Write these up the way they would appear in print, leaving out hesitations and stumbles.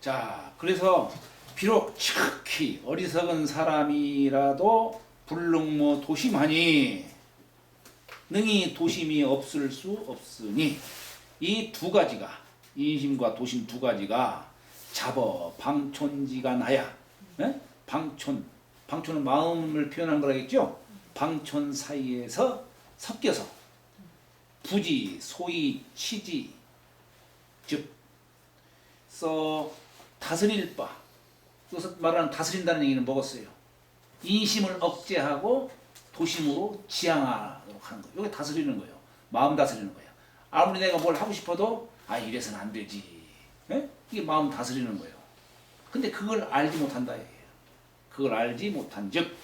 자, 그래서 비록 척히 어리석은 사람이라도 불능모 도심하니 능히 도심이 없을 수 없으니 이 두 가지가 인심과 도심 두 가지가 잡어 방촌지간하야 방촌은 마음을 표현한 거라겠죠. 방촌 사이에서 섞여서 부지 소위 치지 즉 다스릴 바 여기서 말하는 다스린다는 얘기는 뭐겠어요? 인심을 억제하고 도심으로 지향하도록 하는 거예요. 이게 다스리는 거예요. 마음 다스리는 거예요. 아무리 내가 뭘 하고 싶어도 이래서는 안 되지. 이게 마음 다스리는 거예요. 근데 그걸 알지 못한다 얘기예요. 그걸 알지 못한 즉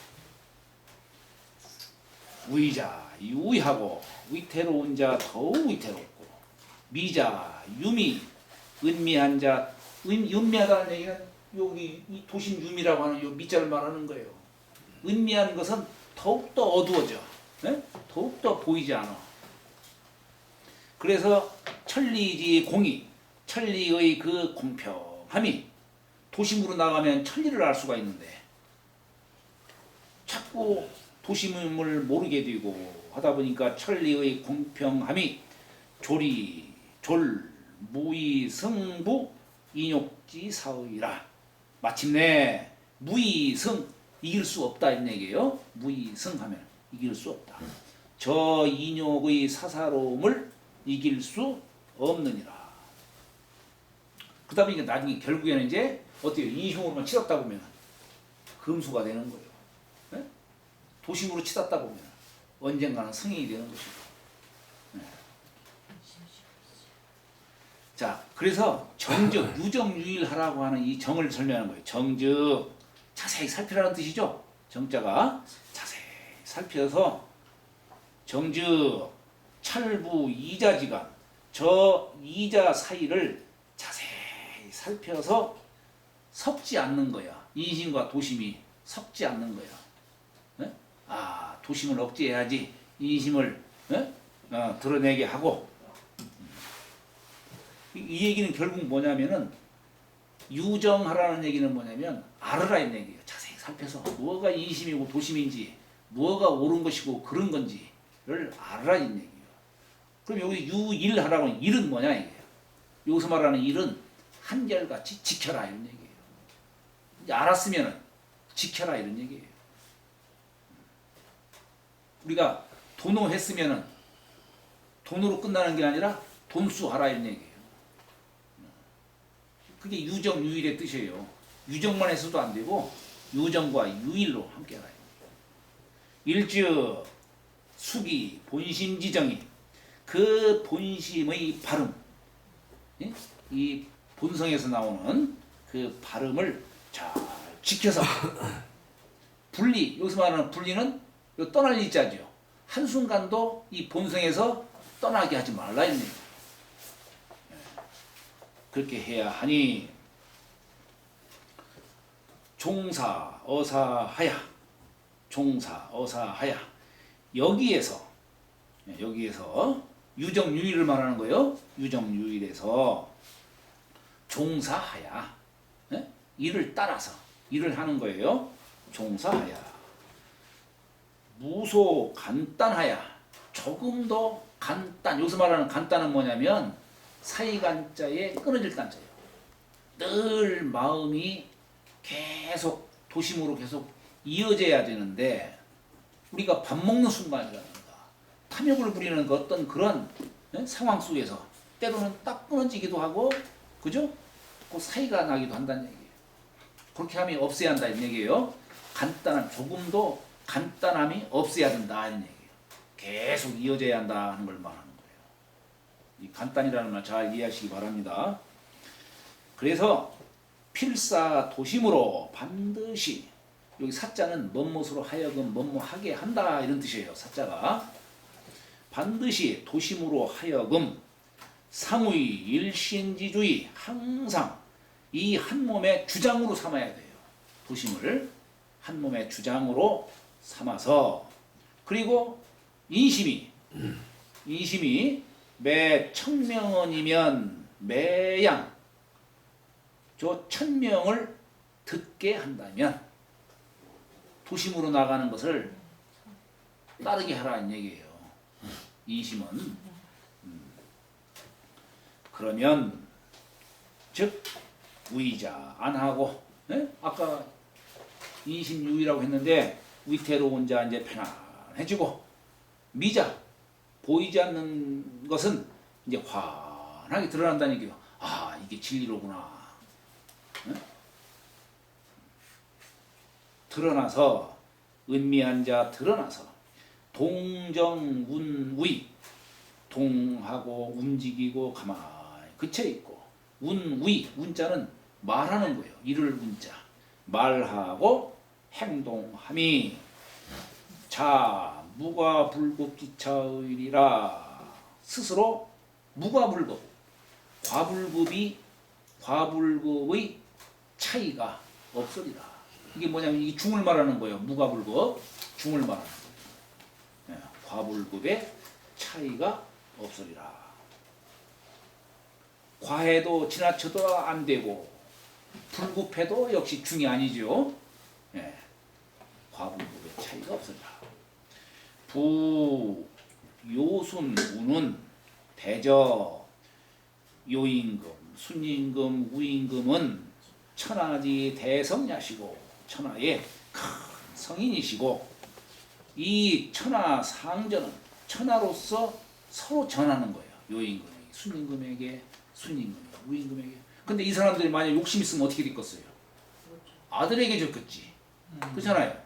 위자 유의하고 위태로운 자 더욱 위태롭고 미자 유미 은미한 자 은미하다는 얘기는 여기 이 도심 유미라고 하는 요 미자를 말하는 거예요. 은미한 것은 더욱더 어두워져. 더욱더 보이지 않아. 그래서 천리지 공의, 천리의 그 공평함이 도심으로 나가면 천리를 알 수가 있는데 자꾸 도심을 모르게 되고 하다 보니까 천리의 공평함이 무의 승부 인욕지 사의라. 마침내 무의승 이길 수 없다 이런 얘기예요. 무의승하면 이길 수 없다. 저 인욕의 사사로움을 이길 수 없느니라. 그러다 보니까 나중에 결국에는 이제 어때요? 인흉으로만 치렀다 보면 금수가 되는 거예요. 네? 도심으로 치닫다 보면 언젠가는 승인이 되는 것이고. 네. 자, 그래서 정즉 유정유일하라고 하는 이 정을 설명하는 거예요. 정즉 자세히 살피라는 뜻이죠. 정자가 자세히 살펴서 정즉 찰부 이자지간 저 이자 사이를 자세히 살펴서 섞지 않는 거야. 인심과 도심이 섞지 않는 거야. 네? 도심을 억제해야지 인심을 드러내게 하고. 이 얘기는 결국 뭐냐면은 유정하라는 얘기는 뭐냐면 알으라 는 얘기예요. 자세히 살펴서 뭐가 인심이고 도심인지 뭐가 옳은 것이고 그런 건지를 알으라 는 얘기예요. 그럼 여기 유일하라고 하는 일은 뭐냐 이게요. 여기서 말하는 일은 한결같이 지켜라 이런 얘기예요. 이제 알았으면은 지켜라 이런 얘기예요. 우리가 도노했으면은 돈으로 끝나는 게 아니라 돈수하라 이런 얘기예요. 그게 유정유일의 뜻이에요. 유정만 해서도 안 되고 유정과 유일로 함께 가요. 일즉 수기 본심지정이 그 본심의 발음, 이 본성에서 나오는 그 발음을 잘 지켜서 분리, 여기서 말하는 분리는 떠날 이자죠. 한순간도 이 본성에서 떠나게 하지 말라 이런 얘기예요. 그렇게 해야 하니 종사 어사하야 여기에서 유정유일을 말하는 거예요. 유정유일에서 종사하야 이를 따라서 일을 하는 거예요. 종사하야 무소 간단하야 조금 더 간단. 여기서 말하는 간단은 뭐냐면 사이간자에 끊어질 간자예요. 늘 마음이 계속 도심으로 계속 이어져야 되는데 우리가 밥 먹는 순간이라든가 탐욕을 부리는 그 어떤 그런 상황 속에서 때로는 딱 끊어지기도 하고 그죠? 그 사이가 나기도 한다는 얘기예요. 그렇게 하면 없애야 한다 이런 얘기예요. 조금도 간단함이 없어야 된다 이런 얘기예요. 계속 이어져야 한다 하는 걸 말하는 거예요. 이 간단이라는 말 잘 이해하시기 바랍니다. 그래서 필사 도심으로 반드시 여기 사자는 뭐뭇으로 하여금 뭐뭐하게 한다 이런 뜻이에요. 사자가 반드시 도심으로 하여금 상의 일신지주의 항상 이 한 몸의 주장으로 삼아야 돼요. 도심을 한 몸의 주장으로 삼아서 그리고 인심이 매 청명원이면 매양 저 1000명을 듣게 한다면 도심으로 나가는 것을 따르게 하라는 얘기예요. 이심은. 그러면 즉 우의자 안하고, 예? 아까 이심유의라고 했는데 위태로운 자 이제 편안해지고, 미자 보이지 않는 것은 이제 환하게 드러난다는 얘기예요. 아, 이게 진리로구나. 예? 드러나서, 은미한 자 드러나서 동정운의, 동하고 움직이고 가만히 그쳐있고, 운의, 운자는 말하는 거예요. 이를 운자, 말하고 행동함이 자 무과불급지차의리라. 스스로 무과불급, 과불급의 차이가 없으리라. 이게 뭐냐면 이 중을 말하는 거예요. 무과불급, 중을 말하는 거예요. 예, 과불급의 차이가 없으리라. 과해도 지나쳐도 안 되고 불급해도 역시 중이 아니죠. 예, 과불급의 차이가 없으리라. 부 요순우는 대저 요임금, 순임금, 우임금은 천하지 대성야시고 천하의 큰 성인이시고, 이 천하 상전은 천하로서 서로 전하는 거예요. 요임금에게, 순임금에게, 순임금에게, 우임금에게. 근데 이 사람들이 만약 욕심 있으면 어떻게 됐겠어요? 아들에게 줬겠지. 그렇잖아요.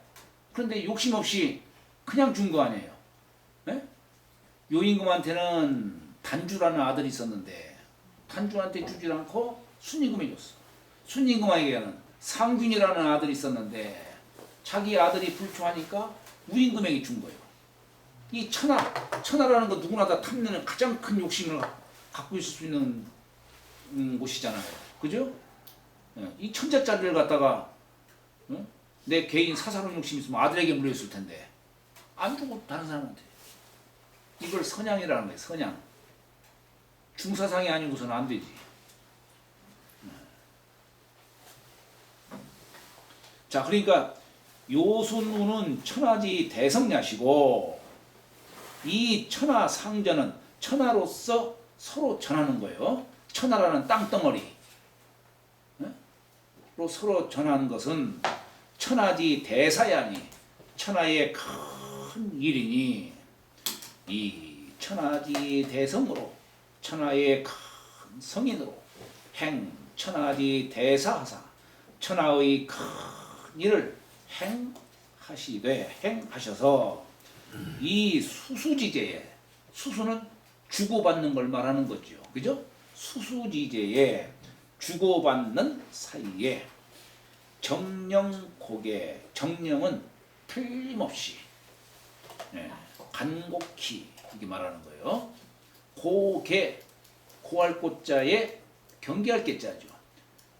그런데 욕심 없이 그냥 준 거 아니에요. 네? 요임금한테는 단주라는 아들이 있었는데 단주한테 주질 않고 순임금에 줬어. 순임금에게는 상균이라는 아들이 있었는데 자기 아들이 불초하니까 우임금에게 준 거예요. 이 천하라는 거 누구나 다 탐내는 가장 큰 욕심을 갖고 있을 수 있는 곳이잖아요. 그죠? 이 천자짜리를 갖다가 내 개인 사사로운 욕심이 있으면 아들에게 물려있을 텐데 안 주고 다른 사람한테. 이걸 선양이라는 거예요. 선양. 중사상이 아니고서는 안 되지. 자, 그러니까 요순우는 천하지 대성야시고, 이 천하 상전은 천하로서 서로 전하는 거예요. 천하라는 땅덩어리 로 서로 전하는 것은 천하지 대사야니, 천하의 큰 일이니, 이 천하지 대성으로, 천하의 큰 성인으로 행 천하지 대사하사 천하의 큰 일을 행하셔서 이 수수지제에, 수수는 주고받는 걸 말하는 거죠. 그죠? 수수지제에 주고받는 사이에 정령고개, 정령은 틀림없이, 간곡히 이게 말하는 거예요. 고개, 고할 고자에 경계할 계자죠.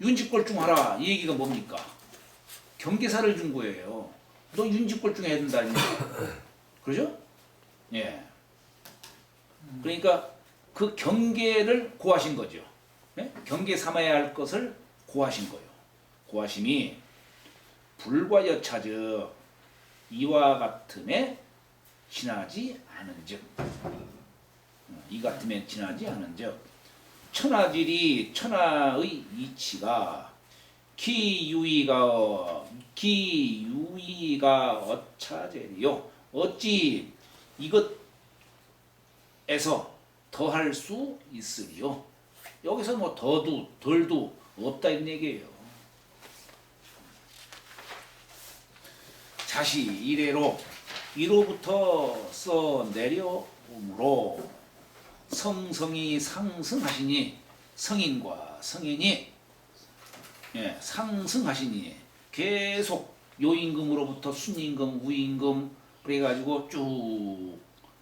윤직골중하라, 이 얘기가 뭡니까? 경계사를 준 거예요. 너 윤직골중 해야 된다. 그러죠? 예. 그러니까 그 경계를 고하신 거죠. 예? 경계 삼아야 할 것을 고하신 거예요. 고하심이 불과 여차즉 이와 같음에 지나지 않은즉, 이 같음에 지나지 않은즉 천하질이, 천하의 이치가 기유의가 어차제리요, 어찌 이것에서 더할 수 있으리요. 여기서 뭐 더도 덜도 없다 이런 얘기예요. 자시 이래로 이로부터 써 내려오므로 성성이 상승하시니, 성인과 성인이 상승하시니 계속 요임금으로부터 순임금, 우임금 그래가지고 쭉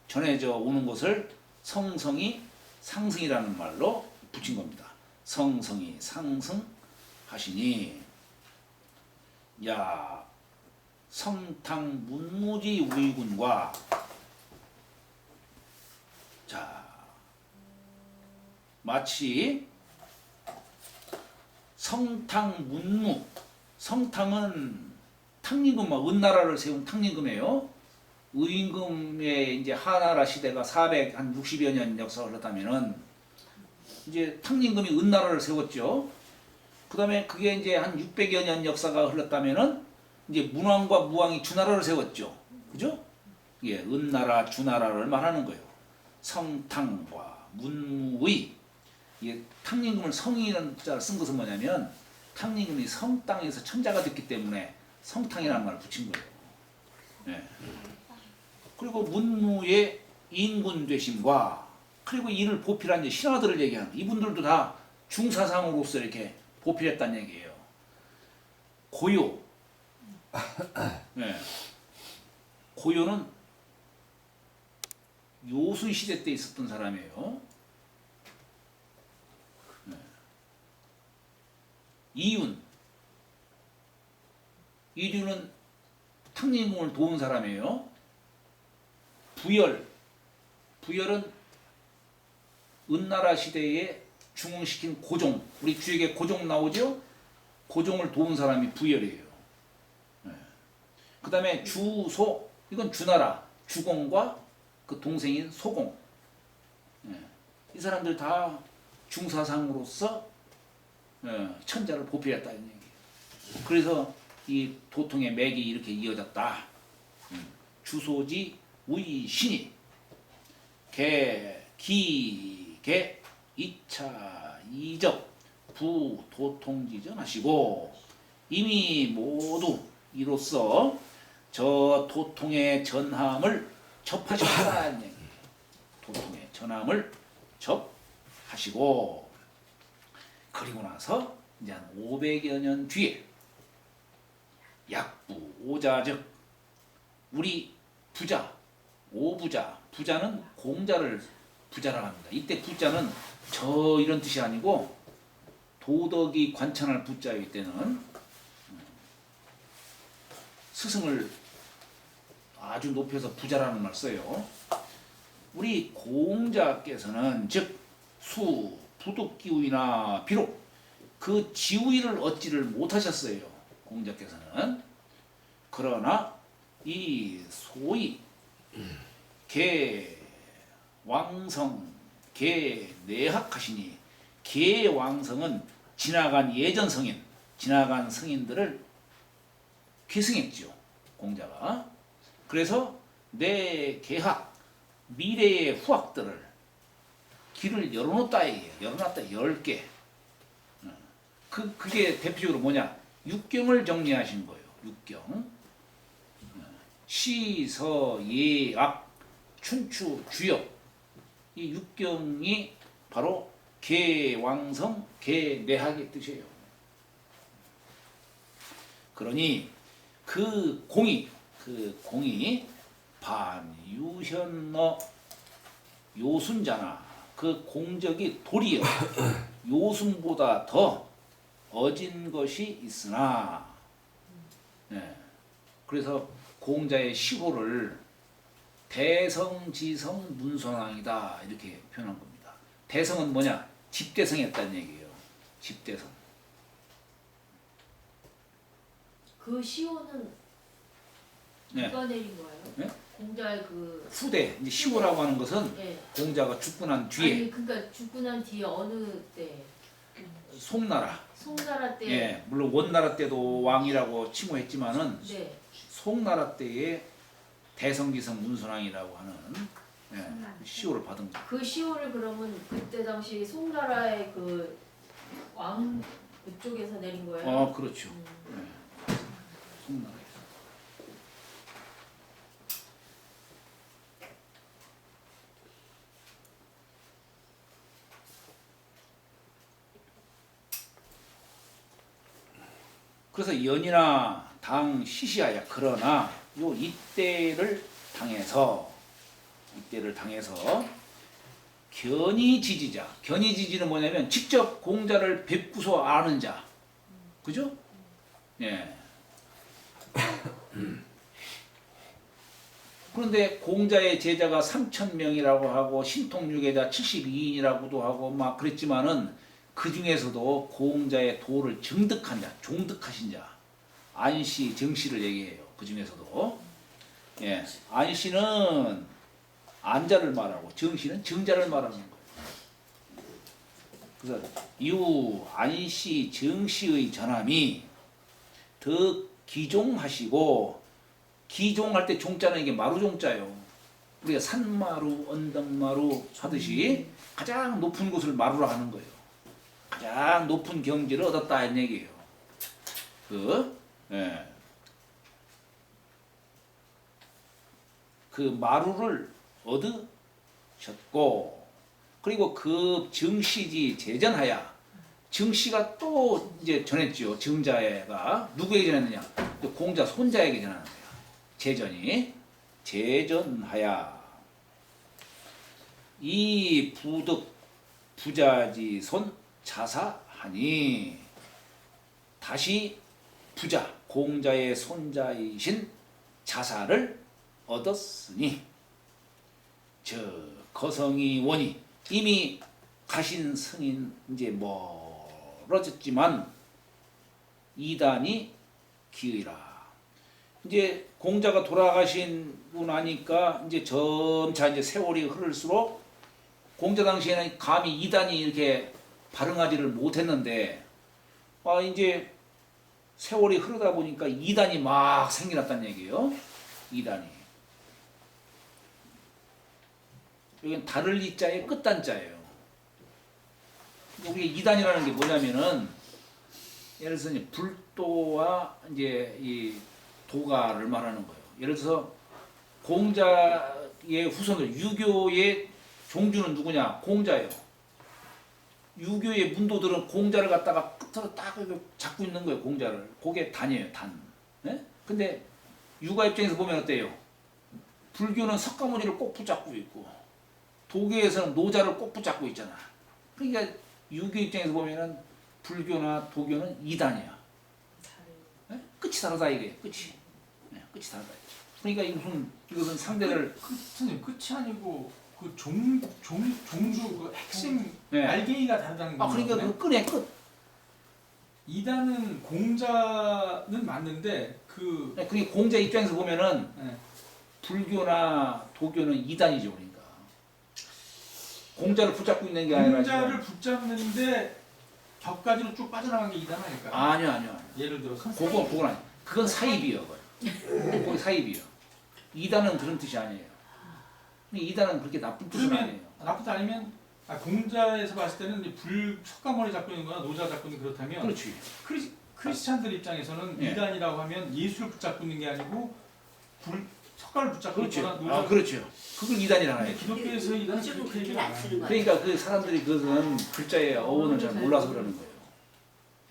전해져 오는 것을 성성이 상승이라는 말로 붙인 겁니다. 성성이 상승하시니, 야 성탕 문무지 우이군과, 자 마치 성탕 문무. 성탕은 탕림금만 은나라를 세운 탕림금이에요. 의임금의 이제 하나라 시대가 460여 년 역사가 흘렀다면은 이제 탕림금이 은나라를 세웠죠. 그다음에 그게 이제 한 600여 년 역사가 흘렀다면은 이제 문왕과 무왕이 주나라를 세웠죠. 그죠? 예, 은나라, 주나라를 말하는 거예요. 성탕과 문무의 이 탕림금을 성이라는 자를 쓴 것은 뭐냐면 탕림금이 성땅에서 천자가 됐기 때문에 성탕이라는 말을 붙인 거예요. 예. 그리고 문무의 인군 되심과 그리고 이를 보필한 이제 신하들을 얘기하는 이분들도 다 중사상으로서 이렇게 보필했다는 얘기예요. 고요. 예. 고요는 요순 시대 때 있었던 사람이에요. 예. 이윤. 이윤은 탕림궁을 도운 사람이에요. 부열. 부열은 은나라 시대에 중흥시킨 고종. 우리 주역에 고종 나오죠? 고종을 도운 사람이 부열이에요. 네. 그 다음에 주소. 이건 주나라. 주공과 그 동생인 소공. 네. 이 사람들 다 중사상으로서 천자를 보필했다는 얘기예요. 그래서 이 도통의 맥이 이렇게 이어졌다. 주소지 우이신이 기계 2차 이적 부도통지전하시고 이미 모두 이로써 저 도통의 전함을 접하셨다는 얘기. 도통의 전함을 접하시고 그리고 나서 이제 한 500여 년 뒤에 약부 오자즉 우리 부자 오부자 부자는 공자를 부자라고 합니다. 이때 부자는 저 이런 뜻이 아니고 도덕이 관천할 부자이기 때는 스승을 아주 높여서 부자라는 말 써요. 우리 공자께서는 즉 수 부득기우이나 비록 그 지우이를 얻지를 못하셨어요. 공자께서는. 그러나 이 소위 개왕성 개내학하시니 개왕성은 지나간 예전 성인 지나간 성인들을 계승했죠. 공자가. 그래서 내 개학 미래의 후학들을 길을 열어놓다 얘기해요. 열어놨다 10개. 그게 대표적으로 뭐냐? 육경을 정리하신 거예요. 육경. 시, 서, 예, 악, 춘추, 주역. 이 육경이 바로 개왕성, 개내학의 뜻이에요. 그러니 그 공이 반유현너 요순자나 그 공적이 도리어 요순보다 더 어진 것이 있으나 그래서 공자의 시호를 대성지성 문선왕이다 이렇게 표현한 겁니다. 대성은 뭐냐? 집대성했다는 얘기예요. 집대성. 그 시호는 누가 내린 거예요? 네? 공자의 그 후대. 이제 시호라고 하는 것은 네. 공자가 죽고 난 뒤에 아니 그러니까 죽고 난 뒤에 어느 때? 송나라. 송나라 때. 예, 물론 원나라 때도 왕이라고 칭호했지만은 네. 송나라 때의 대성지성 문선왕이라고 하는 시호를 받은 거죠. 그 시호를 그러면 그때 당시 송나라의 그 왕 그쪽에서 내린 거예요? 그렇죠. 송나라. 그래서 연이나 당 시시하야. 그러나 요 이때를 당해서 견이지지자. 견이지지는 뭐냐면 직접 공자를 뵙고서 아는 자. 그죠? 예. 그런데 공자의 제자가 3,000명이라고 하고 신통유계자 72인이라고도 하고 막 그랬지만은 그 중에서도 공자의 도를 정득한 자, 종득하신 자, 안씨, 정씨를 얘기해요. 그 중에서도 예, 안씨는 안자를 말하고 정씨는 정자를 말하는 거예요. 그래서 이후 안씨, 정씨의 전함이 더 기종하시고, 기종할 때 종자는 이게 마루종자예요. 우리가 산마루, 언덕마루 하듯이 가장 높은 곳을 마루라 하는 거예요. 가장 높은 경지를 얻었다 이런 얘기예요. 예. 그 마루를 얻으셨고, 그리고 그 정씨지 제전하야, 정씨가 또 이제 전했죠. 정자가 누구에게 전했느냐? 공자 손자에게 전하는 거예요. 제전이 제전하야 이 부득 부자지 손 자사하니, 다시 부자 공자의 손자이신 자사를 얻었으니, 저 거성이 원이 이미 가신 성인 이제 멀어졌지만 이단이 기의라. 이제 공자가 돌아가시고 나니까 이제 점차 이제 세월이 흐를수록 공자 당시에는 감히 이단이 이렇게 발흥하지를 못했는데, 이제 세월이 흐르다 보니까 이단이 막 생겨났다는 얘기예요. 이단이. 여기는 다를 이자의 끝단자예요. 우리 이단이라는 게 뭐냐면은, 예를 들어서 이제 불도와 이제 이 도가를 말하는 거예요. 예를 들어서 공자의 후손들, 유교의 종주는 누구냐? 공자예요. 유교의 문도들은 공자를 갖다가 끝으로 딱 잡고 있는 거예요. 공자를. 그게 단이에요. 단. 네? 근데 유가 입장에서 보면 어때요? 불교는 석가모니를 꼭 붙잡고 있고, 도교에서는 노자를 꼭 붙잡고 있잖아. 그러니까 유교 입장에서 보면은 불교나 도교는 이단이야. 네? 끝이 다르다 이게. 끝이. 네, 끝이 다르다. 그러니까 이것은 상대를 선생님, 끝이 아니고 그 종주 그 핵심 네. 알갱이가 다르다는 거예요. 그러니까 그 끈의 끝. 이단은 공자는 맞는데 그 그게 공자 입장에서 보면은 네. 불교나 도교는 이단이죠. 그러니까 공자를 붙잡고 있는 게 아니라 공자를 붙잡는데 격가지로 쭉 빠져나간 게 이단 아닐까요? 아니요. 예를 들어서 그건 아니. 그건 사입이요. 그건 사입이요. 이단은 그런 뜻이 아니에요. 근데 이단은 그렇게 나쁜 뜻은 그러면 아니에요. 나쁘다 아니면 공자에서 봤을 때는 이제 석가모니 잡고 있는 거나 노자 잡고 있는 그렇다면 그렇지. 크리스찬들 입장에서는 예. 이단이라고 하면 예수를 붙잡고 있는 게 아니고 석가를 붙잡고 그렇죠. 있거나 노자. 그렇죠. 그걸 이단이라 근데 해요. 기독교에서 이단은 요즘은 그렇게 그렇게 얘기를 안 쓰는 거예요. 그러니까 그 사람들이 그것은 글자의 어원을 잘 몰라서 그러는 거예요.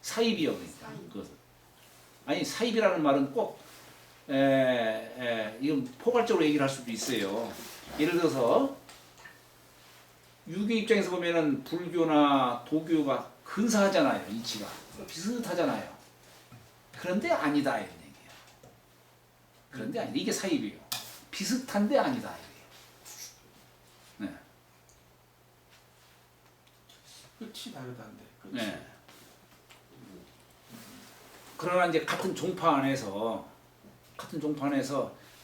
사입이요, 그러니까. 그것은. 아니, 사입이라는 말은 꼭 이건 포괄적으로 얘기를 할 수도 있어요. 예를 들어서 유교 입장에서 보면은 불교나 도교가 근사하잖아요. 이치가 비슷하잖아요. 그런데 아니다 이런 얘기예요. 그런데 아니다. 이게 사입이에요. 비슷한데 아니다 이게. 네. 끝이 다르다는데. 끝이. 네. 그러나 이제 같은 종파 안에서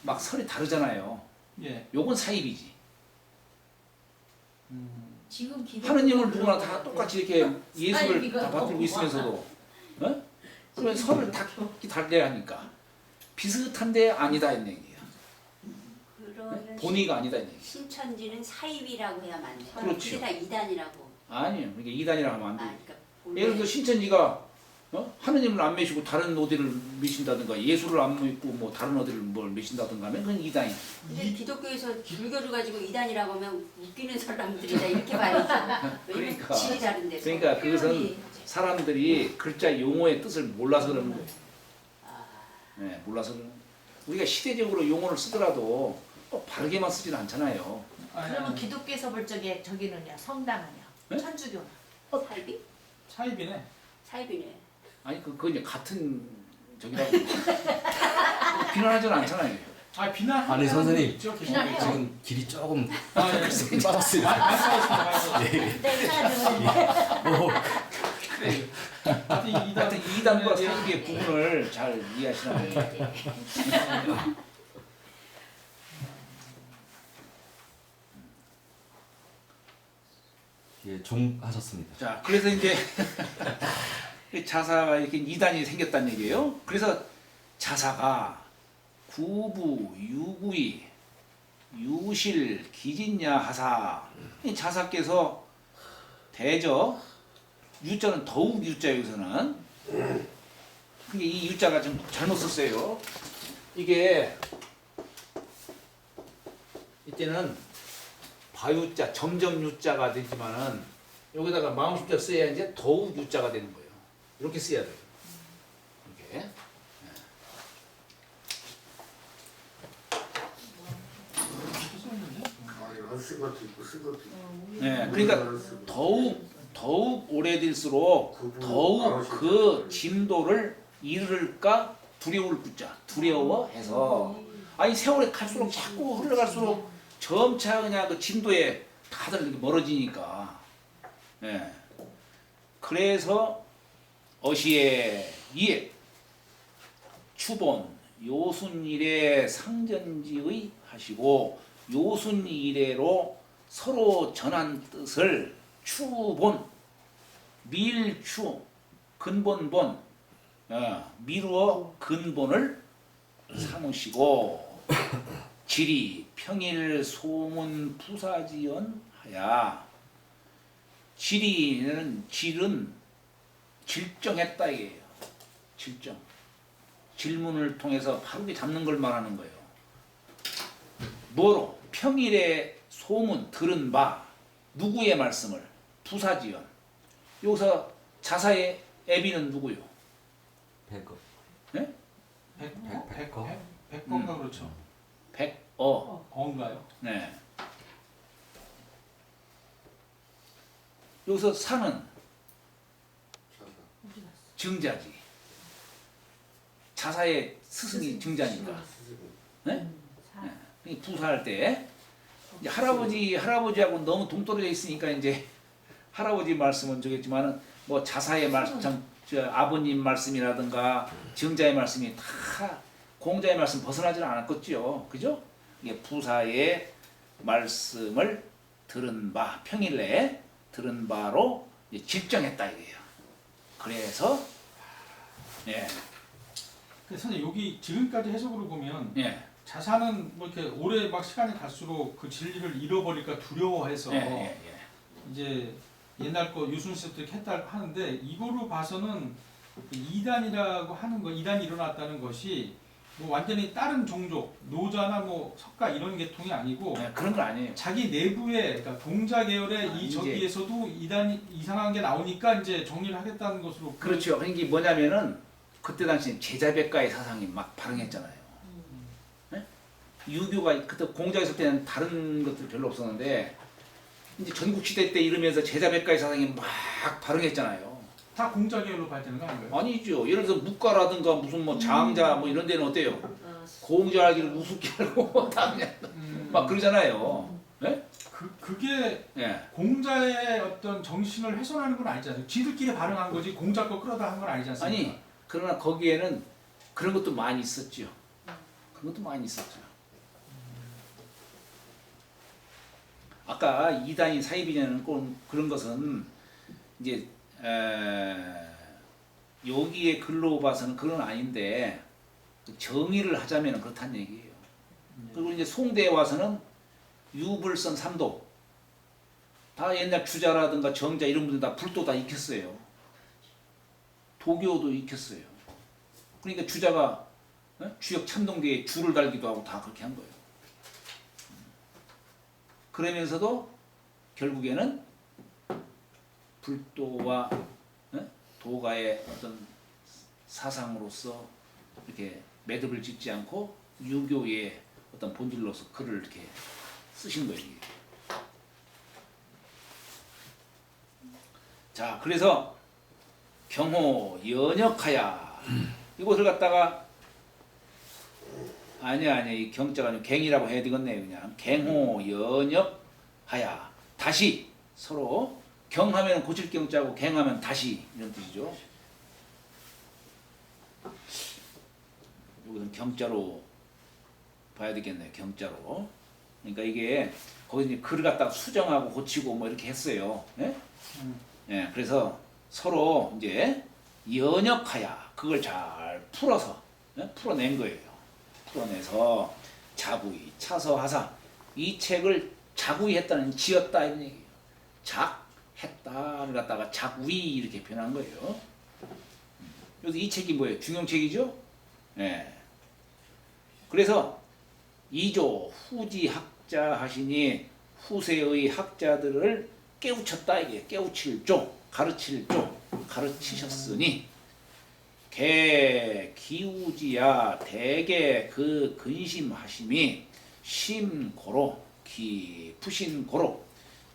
막 설이 다르잖아요. 예. 요건 사입이지. 지금 기독교 하느님을 누구나 다 똑같이 이렇게 예수를 사입이가 다 받들고 있으면서도, 그러면 설을 다 달래야 하니까 비슷한데 아니다 이런 얘기예요. 그러면 본의가 아니다 이런 얘기. 신천지는 사입이라고 해야만 돼. 그렇죠. 그게 다 이단이라고. 아니요, 이게 이단이라 하면 안 돼. 그러니까 본래 예를 들어 신천지가 하느님을 안 메시고 다른 어디를 메신다든가, 예수를 안 믿고 뭐 다른 어디를 뭘 메신다든가 하면 그건 이단이야. 근데 기독교에서 불교를 가지고 이단이라고 하면 웃기는 사람들이다 이렇게 봐야죠. 왜냐면 그러니까. 질이 다른데. 그러니까 그것은 사람들이 글자 용어의 뜻을 몰라서 그러는 거예요. 네, 몰라서 그러는 거예요. 우리가 시대적으로 용어를 쓰더라도 꼭 바르게만 쓰지는 않잖아요. 그러면 기독교에서 볼 적에 저기는요, 성당은요, 네? 천주교는 사입이? 차이비네. 사입이네. 아니 그거 이제 같은 저기라고 비난하지는 않잖아요. 비난. 아니, 선생님. 있죠, 비난해요. 지금 길이 조금 예. 빠졌어요. 말씀하십니다. 네. 네, 사람들은 어, 하여튼 이단과 사이비의 부분을 잘 이해하시나 네, 봅니다. 네. 예, 종하셨습니다. 자, 그래서 이제 자사가 이렇게 이단이 생겼다는 얘기예요. 그래서 자사가 구부, 유구이, 유실, 기진야 하사. 이 자사께서 대저, 유자는 더욱 유자 여기서는. 근데 이 유자가 좀 잘못 썼어요. 이게 이때는 바유자, 점점 유자가 되지만은 여기다가 마음심자 써야 이제 더욱 유자가 되는 거예요. 이렇게 써야 돼요. 이렇게. 쓴 것도 있고 쓴 것도 있고. 네, 그러니까 더욱 오래될수록 더욱 그 진도를 이룰까 두려울 구자, 두려워해서 아니 세월이 갈수록 자꾸 흘러갈수록 점차 그냥 그 진도에 다들 이렇게 멀어지니까. 예. 그래서 어시에 이에 추본 요순일에 상전지의 하시고 요순일에로 서로 전한 뜻을 추본 밀추 근본본 미루어 근본을 삼으시고 지리 평일 소문 부사지연 하야. 지리는 질은 질정했다 이게요. 질정. 질문을 통해서 바르게 잡는 걸 말하는 거예요. 뭐로? 평일에 소문 들은 바 누구의 말씀을? 부사지연. 여기서 자사의 애비는 누구요? 백거. 네? 백건가 그렇죠. 백어. 어인가요? 네. 여기서 사는 증자지. 자사의 스승이 증자니까. 네? 네. 부사할 때 이제 할아버지하고 너무 동떨어져 있으니까 이제 할아버지 말씀은 저겠지만은 뭐 자사의 말씀, 저 아버님 말씀이라든가 증자의 말씀이 다 공자의 말씀 벗어나질 않았겠죠. 그죠? 이게 부사의 말씀을 들은 바, 평일 내에 들은 바로 이제 집정했다 이거예요. 그래서 예, 근데 선생님 여기 지금까지 해석으로 보면 예, 자사는 뭐 이렇게 오래 막 시간이 갈수록 그 진리를 잃어버릴까 두려워해서 예, 예, 이제 옛날 거 유순 씨도 이렇게 했다 하는데 이거로 봐서는 그 이단이라고 하는 거, 이단이 일어났다는 것이 뭐 완전히 다른 종족, 노자나 뭐 석가 이런 계통이 아니고 예, 그런 건 아니에요. 자기 내부에 그러니까 동자 계열의 이 이제- 저기에서도 이단이 이상한 게 나오니까 이제 정리를 하겠다는 것으로 그렇죠. 그게 뭐냐면은 그때 당시 제자백가의 사상이 막 발흥했잖아요. 네? 유교가 그때 공자 있을 때는 다른 것들 별로 없었는데 이제 전국시대 때 이러면서 제자백가의 사상이 막 발흥했잖아요. 다 공자 계열로 발전한 거 아닌가요? 아니죠. 예를 들어서 묵가라든가 무슨 뭐 장자 뭐 이런 데는 어때요? 공자하기를 우습게 알고 다 그냥 막 그러잖아요. 네? 그게 예. 공자의 어떤 정신을 훼손하는 건 아니지 않습니까? 지들끼리 발행한 거지 공자 거 끌어다 한 건 아니지 않습니까? 아니 그러나 거기에는 그런 것도 많이 있었죠. 그런 것도 많이 있었죠. 아까 이단이 사입이냐는 그런 것은 이제 여기에 글로 봐서는 그건 아닌데 정의를 하자면 그렇다는 얘기예요. 그리고 이제 송대에 와서는 유불선 삼도 다 옛날 주자라든가 정자 이런 분들 다 불도 다 익혔어요. 도교도 익혔어요. 그러니까 주자가 주역 참동계에 줄을 달기도 하고 다 그렇게 한 거예요. 그러면서도 결국에는 불도와 도가의 어떤 사상으로서 이렇게 매듭을 짓지 않고 유교의 어떤 본질로서 글을 이렇게 쓰신 거예요. 자, 그래서 경호 연역하야 이것을 갖다가 아니야 이 경자가 아니고 갱이라고 해야 되겠네요. 그냥 갱호 연역하야 다시 서로 경하면 고칠 경자고 갱하면 다시 이런 뜻이죠. 여기는 경자로 봐야 되겠네요. 경자로. 그러니까 이게 거기 이제 글을 갖다가 수정하고 고치고 뭐 이렇게 했어요. 예? 예, 그래서 서로 이제 연역하여 그걸 잘 풀어서 예? 풀어낸 거예요. 풀어내서 자구이 차서하사 이 책을 자구이 했다는 지었다 이런 얘기예요. 작했다를 갖다가 자구이 이렇게 표현한 거예요. 그래서 이 책이 뭐예요? 중용책이죠? 예. 그래서 이조 후지 학자 하시니 후세의 학자들을 깨우쳤다 이게 깨우칠 조 가르칠 조 가르치셨으니 개 기우지야 대개 그 근심하심이 심고로 깊으신 고로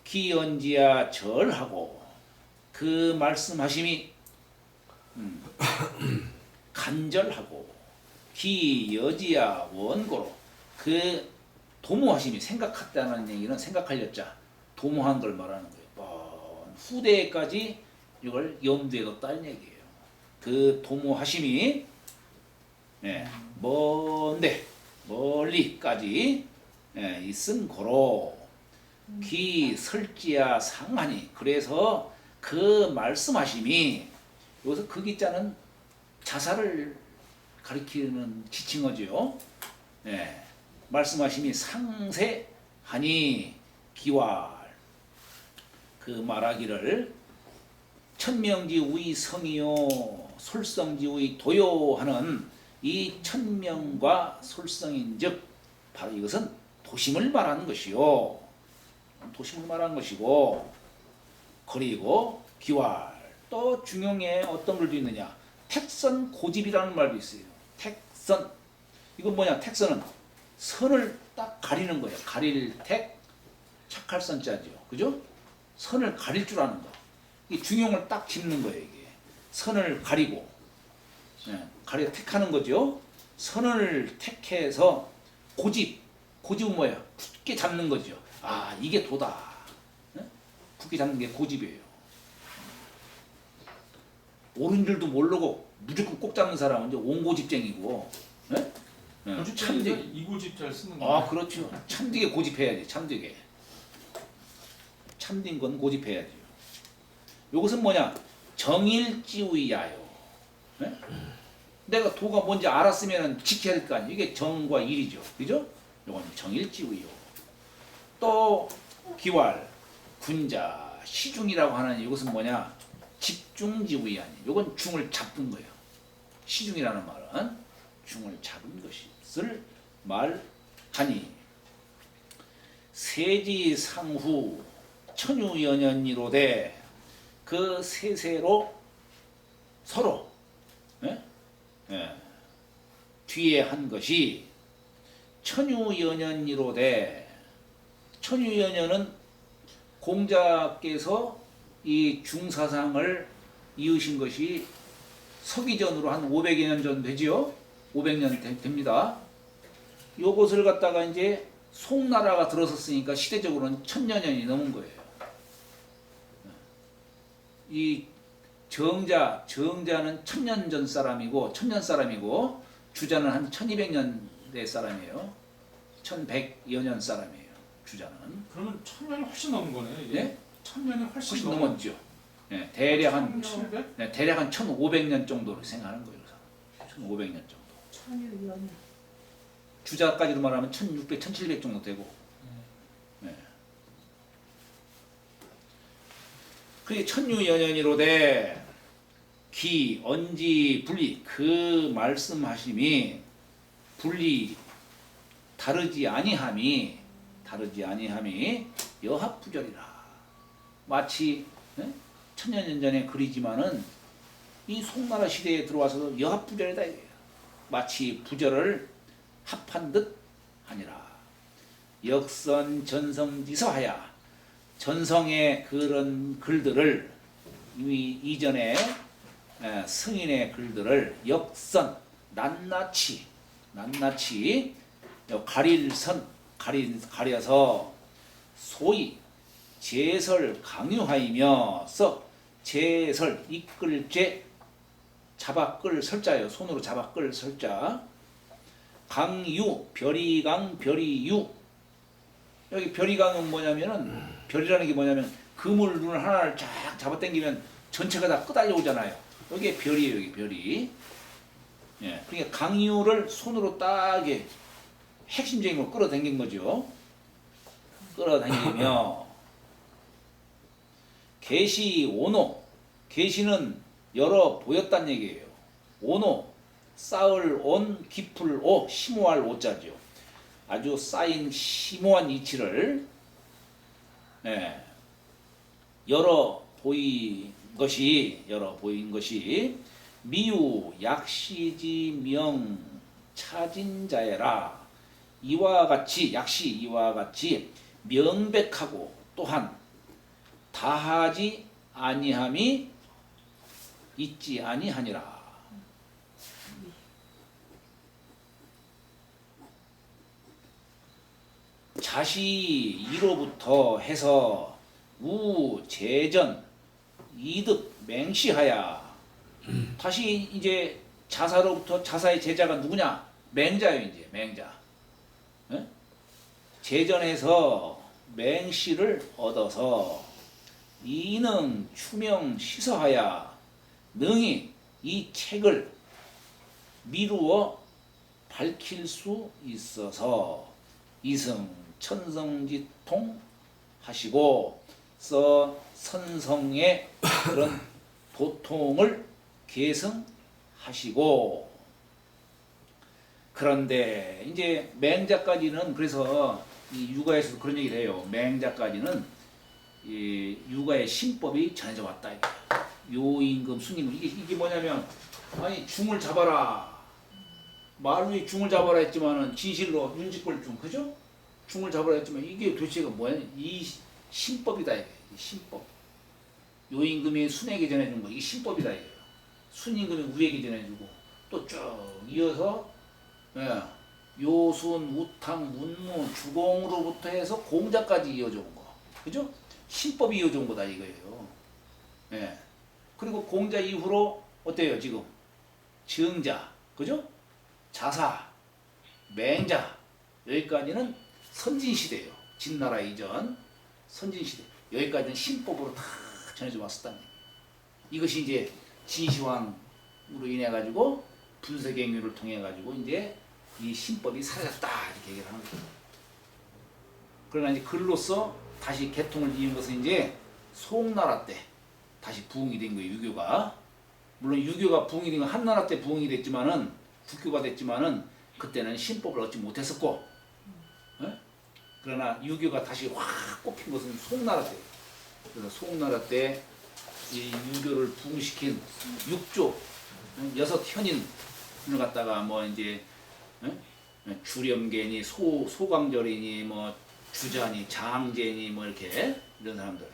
기언지야 절하고 그 말씀하심이 간절하고 기여지야 원고로 그 도모하심이 생각했다는 얘기는 생각하렸자 도모한 걸 말하는 거예요. 후대까지 이걸 염두에 뒀다는 얘기예요. 그 도모하심이 먼데 멀리까지 있은 고로 기 설지야 상하니 그래서 그 말씀하심이 여기서 그 기자는 자사를 가리키는 지칭어죠. 말씀하심이 상세하니 기왈 그 말하기를 천명지의 성이요 솔성지의 도요하는 이 천명과 솔성인즉 바로 이것은 도심을 말하는 것이요. 도심을 말하는 것이고 그리고 기왈 또 중용에 어떤 글도 있느냐 택선 고집이라는 말도 있어요. 택선 이건 뭐냐 택선은 선을 딱 가리는 거예요. 가릴 택 착할 선자죠. 그죠? 선을 가릴 줄 아는 거. 이 중용을 딱 짚는 거예요. 이게 선을 가리고 가려 택하는 거죠. 선을 택해서 고집은 뭐예요? 굳게 잡는 거죠. 아 이게 도다. 굳게 잡는 게 고집이에요. 옳은 줄도 모르고 무조건 꼭 잡는 사람은 이제 온고집쟁이고. 참되게 이고집 잘 쓰는 거. 아 그렇죠. 참되게 고집해야지. 참되게. 참된 건 고집해야죠. 이것은 뭐냐? 정일지우야요. 내가 도가 뭔지 알았으면 지켜야 될 거 아니에요. 이게 정과 일이죠. 그죠? 이건 정일지우요. 또 기왈, 군자, 시중이라고 하는 이것은 뭐냐? 집중지우이 아니. 이건 중을 잡은 거예요. 시중이라는 말은 중을 잡은 것을 말하니 세지상후 천유연연이로되 그 세세로 서로 뒤에 한 것이 천유연연이로되 천유연연은 공자께서 이 중사상을 이으신 것이 서기전으로 한 500여 년 전 되지요. 500년 됩니다. 요것을 갖다가 이제 송나라가 들어섰으니까 시대적으로는 1000년이 넘은 거예요. 이 정자는 1000년 전 사람이고 1000년 사람이고 주자는 한 1200년대 사람이에요. 1100여 년 사람이에요. 주자는. 그러면 1000년이 훨씬 넘은 거네요. 이게. 네? 1000년이 훨씬 넘었죠. 대략 한 1700? 대략 한 1500년 정도로 생각하는 거예요. 1500년 정도. 천유연 주자까지로 말하면 1600, 1700 정도 되고. 그게 천유연연이로되 기, 언지, 분리 그 말씀하심이 분리 다르지 아니함이 여합부절이라. 마치 천년 전에 글이지만은 이 송나라 시대에 들어와서도 여합부절이다 이거예요. 마치 부절을 합한 듯 하니라. 역선 전성지서하야 전성의 그런 글들을 이전에 승인의 글들을 역선 낱낱이 가려서 소위 제설 강요하이며 써 제설 이끌죄 잡아 끌 설자예요. 손으로 잡아 끌 설자. 강유, 별이강, 별이유. 여기 별이강은 뭐냐면은 별이라는 게 뭐냐면 그물 눈 하나를 쫙 잡아 당기면 전체가 다 끄달려 오잖아요. 여기에 별이에요. 여기 별이. 예, 그러니까 강유를 손으로 딱에 핵심적인 걸 끌어당긴 거죠. 끌어당기며 계시 오노. 계시는 열어 보였단 얘기예요. 오노 쌓을 온 깊을 오 심오할 오자죠. 아주 쌓인 심오한 이치를 열어 보인 것이 미유 약시지 명 차진 자애라. 이와 같이 약시 이와 같이 명백하고 또한 다하지 아니함이 있지 아니하니라. 자시 이로부터 해서 우 재전 이득 맹시하야. 다시 이제 자사로부터 자사의 제자가 누구냐? 맹자요. 이제 맹자. 예? 재전에서 맹시를 얻어서 이능 추명 시서하야 능히 이 책을 미루어 밝힐 수 있어서 이승 천성지통 하시고 써 선성의 그런 도통을 계승하시고. 그런데 이제 맹자까지는 그래서 이 육아에서도 그런 얘기를 해요. 맹자까지는 이 육아의 신법이 전해져 왔다. 요임금 순임금 이게 뭐냐면 아니 중을 잡아라. 말로 중을 잡아라 했지만은 진실로 윤직불중 그죠? 중을 잡아라 했지만 이게 도대체가 뭐야? 이 신법이다 이게 신법. 요임금이 순에게 전해준 거 이게 신법이다 이게요. 순임금이 우에게 전해주고 또 쭉 이어서 요순, 우탕, 문무, 주공으로부터 해서 공자까지 이어져 온 거. 그죠? 신법이 이어져 온 거다 이거예요. 예. 그리고 공자 이후로 어때요 지금? 정자, 그죠? 자사, 맹자 여기까지는 선진시대예요. 진나라 이전 선진시대. 여기까지는 신법으로 다 전해져 왔었다는 얘기예요. 이것이 이제 진시황으로 인해 가지고 분쇄경유를 통해 가지고 이제 이 신법이 사라졌다 이렇게 얘기를 하는 거예요. 그러나 이제 글로서 다시 개통을 이은 것은 이제 송나라 때 다시 부흥이 된 거예요. 유교가. 물론 유교가 부흥이 된 건 한나라 때 부흥이 됐지만은 국교가 됐지만은 그때는 신법을 얻지 못했었고, 그러나 유교가 다시 확 꼽힌 것은 송나라 때. 그래서 송나라 때 이 유교를 부흥시킨 육조 여섯 현인을 갖다가 뭐 이제 주렴계니 소광절이니 뭐 주자니 장제니 뭐 이렇게 이런 사람들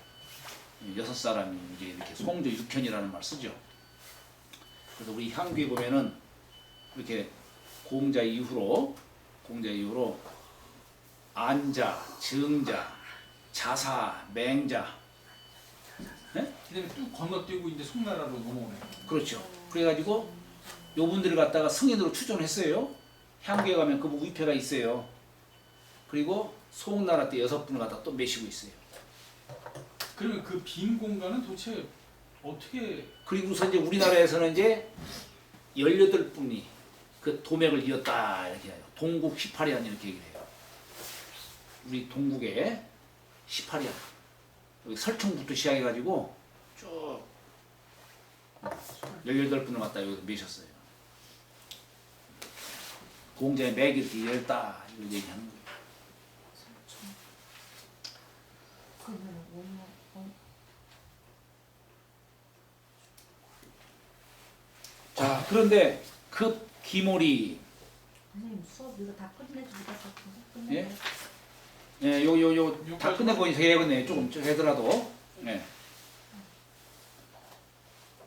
여섯 사람이 이제 이렇게 송조 육현이라는 말 쓰죠. 그래서 우리 향교에 보면은 이렇게 공자 이후로 안자, 정자, 자사, 맹자, 그다음에 쭉 건너뛰고 이제 송나라로 넘어오네. 그렇죠. 그래가지고 요분들을 갖다가 승인으로 추존을 했어요. 향교에 가면 그 위패가 있어요. 그리고 송나라 때 6분을 갖다 또 메시고 있어요. 그러면 그 빈 공간은 도대체 어떻게? 그리고서 이제 우리나라에서는 이제 18분이 그 도맥을 이었다 이렇게 해요. 동국 18연 이렇게 얘기를 해요. 우리 동국에 18연 여기 설청부터 시작해가지고 쭉 18분을 갖다 여기서 메셨어요. 공자의 맥이 이렇게 열다 이런 얘기하는 거예요. 자, 그런데 그 기몰이 선생님 수업 이거 다 끝내주니까 예? 예, 요 다 끝내고 이제 해야겠네. 조금 하더라도. 예.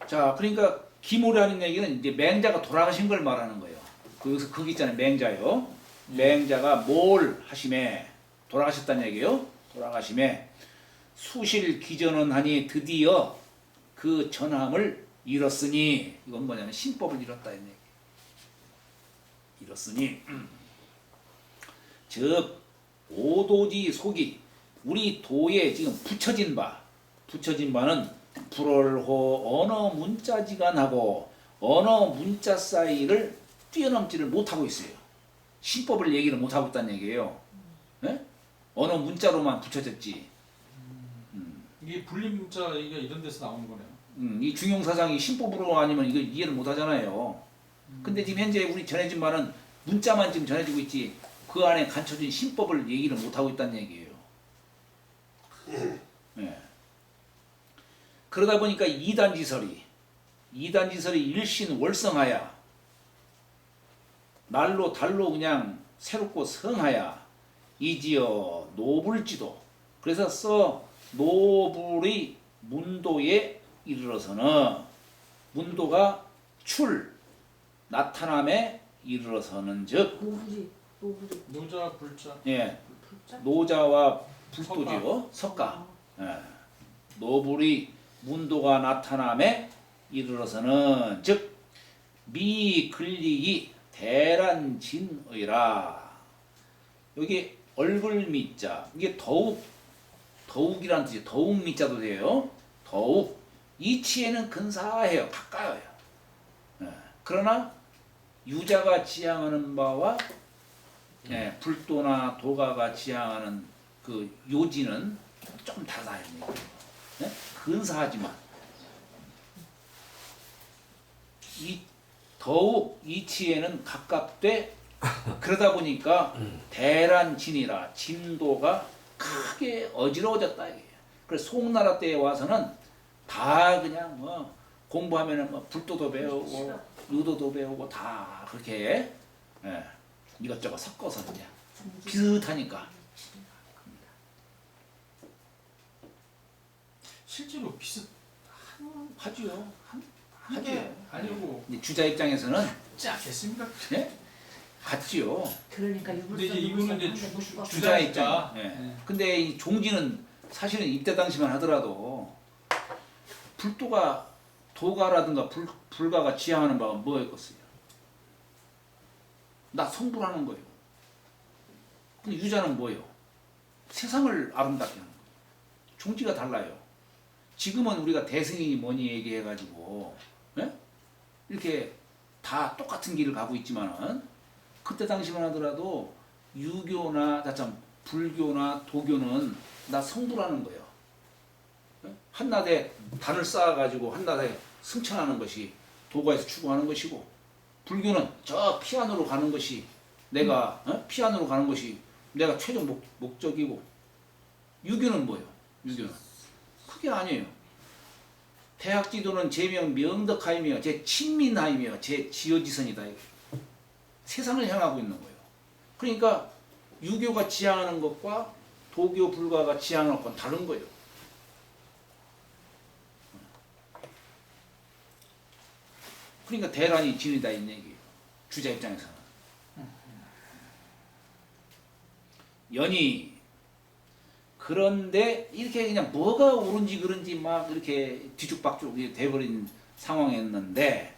자, 그러니까 기몰이라는 얘기는 이제 맹자가 돌아가신 걸 말하는 거예요. 여기서 거기 있잖아요, 맹자요. 맹자가 뭘 하심에 돌아가셨다는 얘기예요. 돌아가심에 수실 기전은 하니 드디어 그 전함을 이렇으니 이건 뭐냐면 신법을 잃었다 이런 얘기. 이렇으니 즉 오도지 속이 우리 도에 지금 붙여진 바는 불월호 어느 문자지간하고 어느 문자 사이를 뛰어넘지를 못하고 있어요. 신법을 얘기를 못하고 있다는 얘기예요. 네? 어느 문자로만 붙여졌지. 이게 불림자 얘기가 이런 데서 나오는 거네요. 이 중용사상이 신법으로 아니면 이거 이해를 못하잖아요. 근데 지금 현재 우리 전해진 바는 문자만 지금 전해지고 있지 그 안에 감춰진 신법을 얘기를 못하고 있다는 얘기예요. 네. 그러다 보니까 이단지설이 일신월성하야 날로 달로 그냥 새롭고 성하야 이지어 노불지도 그래서 노불의 문도에 이르러서는 문도가 나타남에 이르러서는 즉 노블이 노자 불자. 예, 불자? 노자와 불도지요 석가 예. 노불이 문도가 나타남에 이르러서는 즉 미근리이 대란진의라. 여기 얼굴 미자 이게 더욱이라는 뜻이에요. 더욱 미자도 돼요. 더욱 이치에는 근사해요. 가까워요. 예. 그러나 유자가 지향하는 바와 불도나 도가가 지향하는 그 요지는 좀 다르다. 예? 근사하지만 더욱 이치에는 가깝되 그러다 보니까 대란진이라 진도가 크게 어지러워졌다 이게요. 그래서 송나라 때에 와서는 다 그냥 뭐 공부하면은 뭐 불도도 배우고 유도도 배우고 다 그렇게 이것저것 섞어서 그냥 비슷하니까. 실제로 하지요. 한게 아니고 이제 주자 입장에서는 같지 않겠습니까? 예? 같지요. 그러니까 근데 이제 이거는 이제 주자 주자니까. 입장. 예. 네. 근데 이 종지는 사실은 이때 당시만 하더라도 불도가 도가라든가 불가가 지향하는 바가 뭐였겠어요? 나 성불하는 거예요. 근데 유자는 뭐예요? 세상을 아름답게 하는 거예요. 종지가 달라요. 지금은 우리가 대승이 뭐니 얘기해가지고 이렇게 다 똑같은 길을 가고 있지만은 그때 당시만 하더라도 유교나 불교나 도교는 나 성불하는 거예요. 한낱에 단을 쌓아가지고 한낱에 승천하는 것이 도가에서 추구하는 것이고 불교는 저 피안으로 가는 것이 내가 피안으로 가는 것이 내가 최종 목적이고 유교는 뭐예요? 유교는 그게 아니에요. 대학 지도는 제명 명덕하이며 제 친민하이며 제 지어지선이다. 세상을 향하고 있는 거예요. 그러니까 유교가 지향하는 것과 도교 불가가 지향하는 것과 다른 거예요. 그러니까 대란이 진이다 이 얘기예요. 주자 입장에서는. 연이 그런데 이렇게 그냥 뭐가 옳은지 그런지 막 이렇게 뒤죽박죽 돼버린 상황이었는데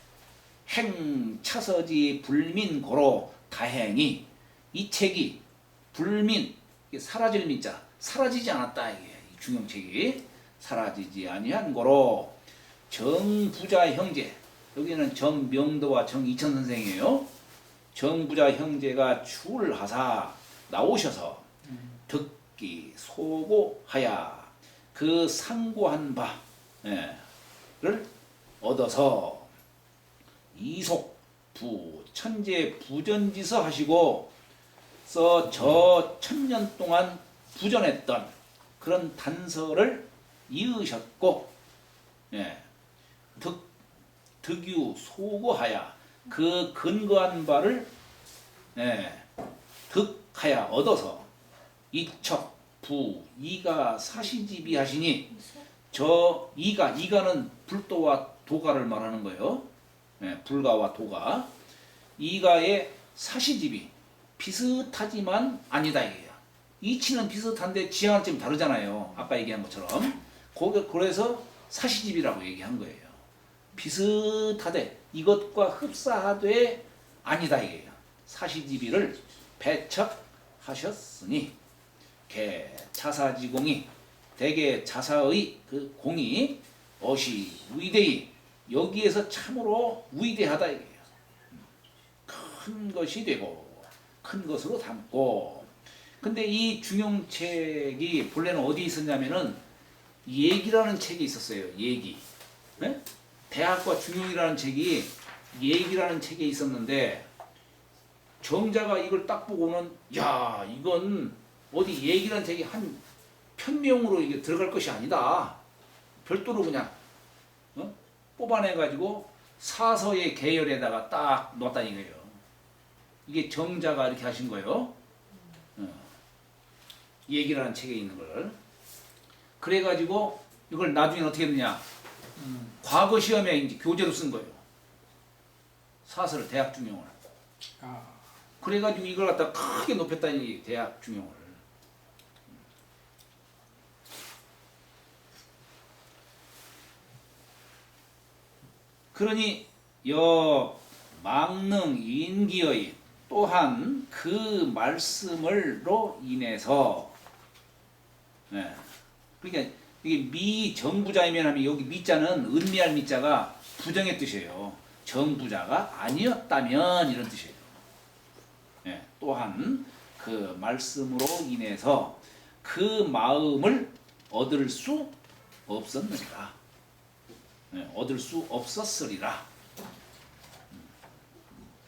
행차서지 불민고로 다행히 이 책이 불민 사라질 민자 사라지지 않았다 이게 중용책이 사라지지 아니한 고로 정부자 형제 여기는 정명도와 정이천 선생이에요. 정부자 형제가 출하사 나오셔서 듣기 소고하야 그 상고한 바를 얻어서 이속 부 천재 부전지서 하시고 저 천년 동안 부전했던 그런 단서를 이으셨고 득유 소고하야 그 근거한 바를 득하야 얻어서 이척 부 이가 사시지비 하시니 저 이가는 불도와 도가를 말하는 거예요. 불가와 도가 이가의 사시집이 비슷하지만 아니다 이게요. 이치는 비슷한데 지향은 좀 다르잖아요. 아까 얘기한 것처럼 그래서 사시집이라고 얘기한 거예요. 비슷하되 이것과 흡사하되 아니다 이게요. 사시지비를 배척하셨으니 개 자사지공이 대개 자사의 그 공이 어시 위대히 여기에서 참으로 위대하다 이게요. 큰 것이 되고 큰 것으로 담고. 근데 이 중용책이 본래는 어디 있었냐면은 얘기라는 책이 있었어요. 얘기. 네? 대학과 중용이라는 책이 얘기라는 책에 있었는데 정자가 이걸 딱 보고는 야 이건 어디 얘기라는 책이 한 편명으로 이게 들어갈 것이 아니다. 별도로 그냥 뽑아내 가지고 사서의 계열에다가 딱 놓았다 이거예요. 이게 정자가 이렇게 하신 거예요. 얘기라는 책에 있는 걸. 그래가지고 이걸 나중에 어떻게 했느냐. 과거 시험에 이제 교재로 쓴 거예요. 사설을 대학 중용을. 아, 그래가지고 이걸 갖다 크게 높였다는 얘기 대학 중용을. 그러니 여 망능 인기의 또한 그 말씀을로 인해서 그러니까 이게 미정부자이면 하면 여기 미자는 은미할 미자가 부정의 뜻이에요. 정부자가 아니었다면 이런 뜻이에요. 또한 그 말씀으로 인해서 그 마음을 얻을 수 없었느니라. 얻을 수 없었으리라.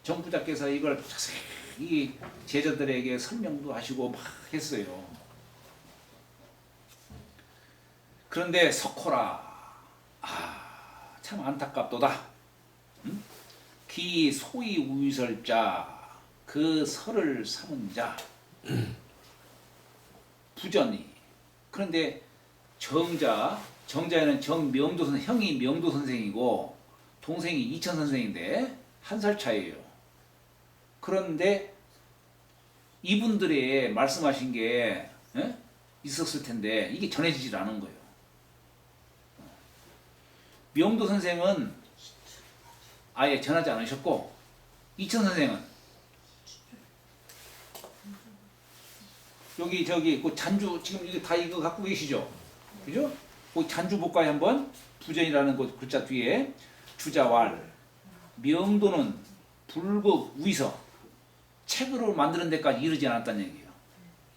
정부자께서 이걸 자세히 제자들에게 설명도 하시고 막 했어요. 그런데 석호라. 참 안타깝도다. 기 소위 우설자 그 설을 삼은 자 부전이. 그런데 정자에는 정명도 선생, 형이 명도 선생이고 동생이 이천 선생인데 한 살 차이예요. 그런데 이분들의 말씀하신 게 있었을 텐데 이게 전해지질 않은 거예요. 명도 선생은 아예 전하지 않으셨고 이천 선생은 여기 저기 그 잔주 지금 이거 다 이거 갖고 계시죠? 그죠? 그 잔주 볼까요 한번? 부전이라는 그 글자 뒤에 주자왈 명도는 불급 위서 책으로 만드는 데까지 이르지 않았다는 얘기예요.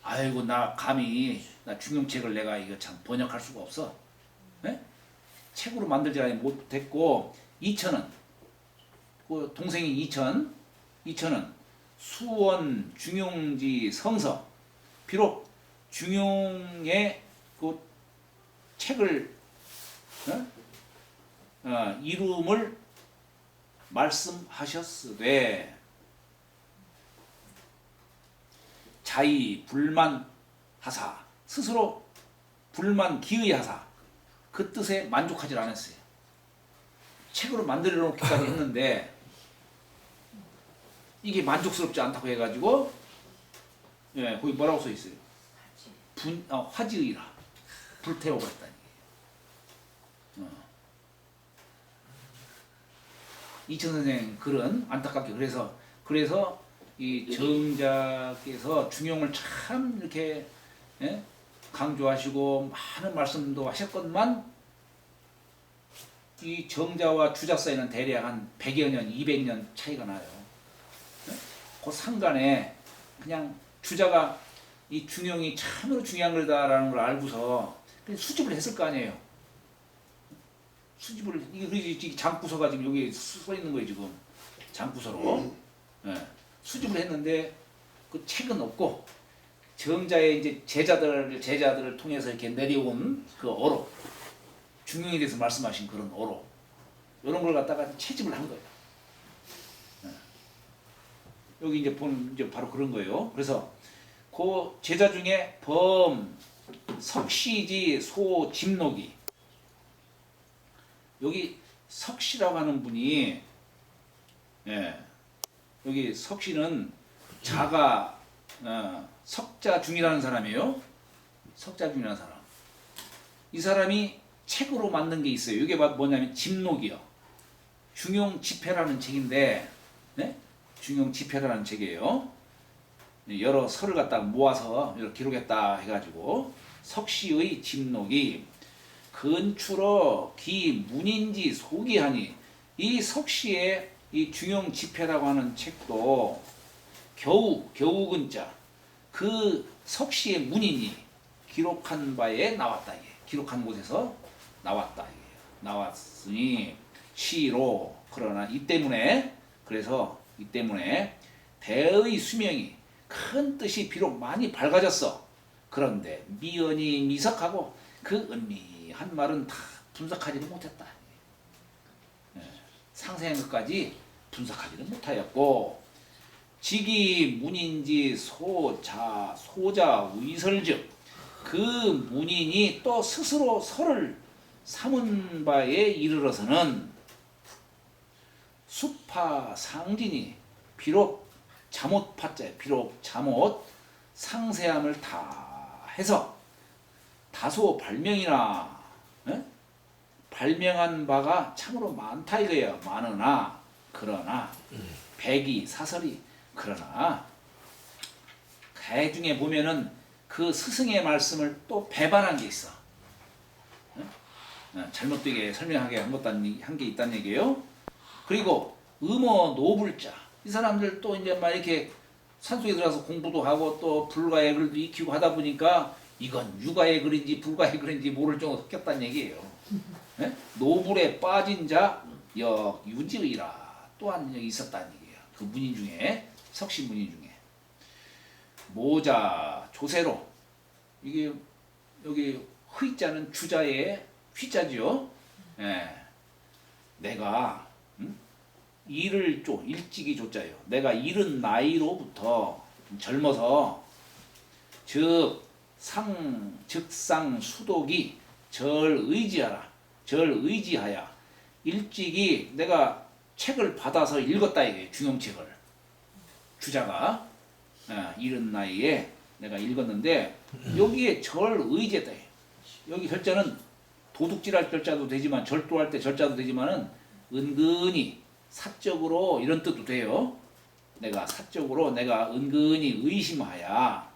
아이고 나 감히 나 중용책을 내가 이거 참 번역할 수가 없어. 네? 책으로 만들지 못했고 이천은 그 동생이 이천은 수원 중용지 성서 비록 중용의 그 책을 이름을 말씀하셨으되 자의 불만하사 스스로 불만 기의하사 그 뜻에 만족하지 않았어요. 책으로 만들어 놓기까지 했는데 이게 만족스럽지 않다고 해가지고 거기 뭐라고 써 있어요? 화지의라 불태워버렸다니. 이천 선생 글은 안타깝게 그래서 이 정자께서 중용을 참 이렇게 강조하시고 많은 말씀도 하셨건만 이 정자와 주자 사이는 대략 한 100여 년, 200년 차이가 나요. 그 상간에 그냥 주자가 이 중용이 참으로 중요한 거다라는 걸 알고서 그냥 수집을 했을 거 아니에요. 수집을 이게 장구서가 지금 여기 써 있는 거예요 지금 장구서로. 수집을 했는데 그 책은 없고 정자의 이제 제자들을 통해서 이렇게 내려온 그 어록 중용에 대해서 말씀하신 그런 어록 이런 걸 갖다가 채집을 한 거예요. 여기 이제 보면 이제 바로 그런 거예요. 그래서 그 제자 중에 석시지 소짐록이 여기 석시라고 하는 분이 여기 석시는 자가 석자 중이라는 사람이에요. 석자 중이라는 사람. 이 사람이 책으로 만든 게 있어요. 이게 뭐냐면 짐록이요. 중용집회라는 책인데, 네? 중용집회라는 책이에요. 여러 설을 갖다가 모아서 이렇게 기록했다 해가지고 석시의 집록이 근추러 기 문인지 소기하니, 이 석시의 이 중용집회라고 하는 책도 겨우 근자 그 석시의 문인이 기록한 바에 나왔다. 이게 기록한 곳에서 나왔다. 이게 나왔으니 시로, 그러나 이 때문에, 그래서 이 때문에 대의 수명이 큰 뜻이 비록 많이 밝아졌어. 그런데 미연이 미석하고 그 은미한 말은 다 분석하지는 못했다. 상세한 것까지 분석하지는 못하였고, 직이 문인지 소자 위설즉 그 문인이 또 스스로 설을 삼은 바에 이르러서는 수파 상진이 비록 잠옷 상세함을 다 해서 다소 발명이나 발명한 바가 참으로 많다 이거예요. 많으나 그러나 백이 사설이, 그러나 그 중에 보면은 그 스승의 말씀을 또 배반한 게 있어. 잘못되게 설명하게 한 게 있다는 얘기예요. 그리고 음어 노불자, 이 사람들 또 이제 막 이렇게 산속에 들어가서 공부도 하고 또 불가의 글도 익히고 하다 보니까 이건 유가의 글인지 불가의 글인지 모를 정도로 섞였다는 얘기예요. 노불에 빠진 자 역유지의라 또한 여기 있었다는 얘기예요. 그 문인 중에, 석시 문인 중에. 모자 조세로, 이게 여기 흐자는 주자의 휘자지요. 내가 일을 일찍이 조자예요. 내가 이른 나이로부터 젊어서 즉상 수독이 절 의지하야 일찍이 내가 책을 받아서 읽었다 이게 중용책을. 주자가 이른 나이에 내가 읽었는데 여기에 절 의지했다. 여기 절자는 도둑질할 절자도 되지만 절도할 때 절자도 되지만은 은근히 사적으로 이런 뜻도 돼요. 내가 사적으로 내가 은근히 의심하야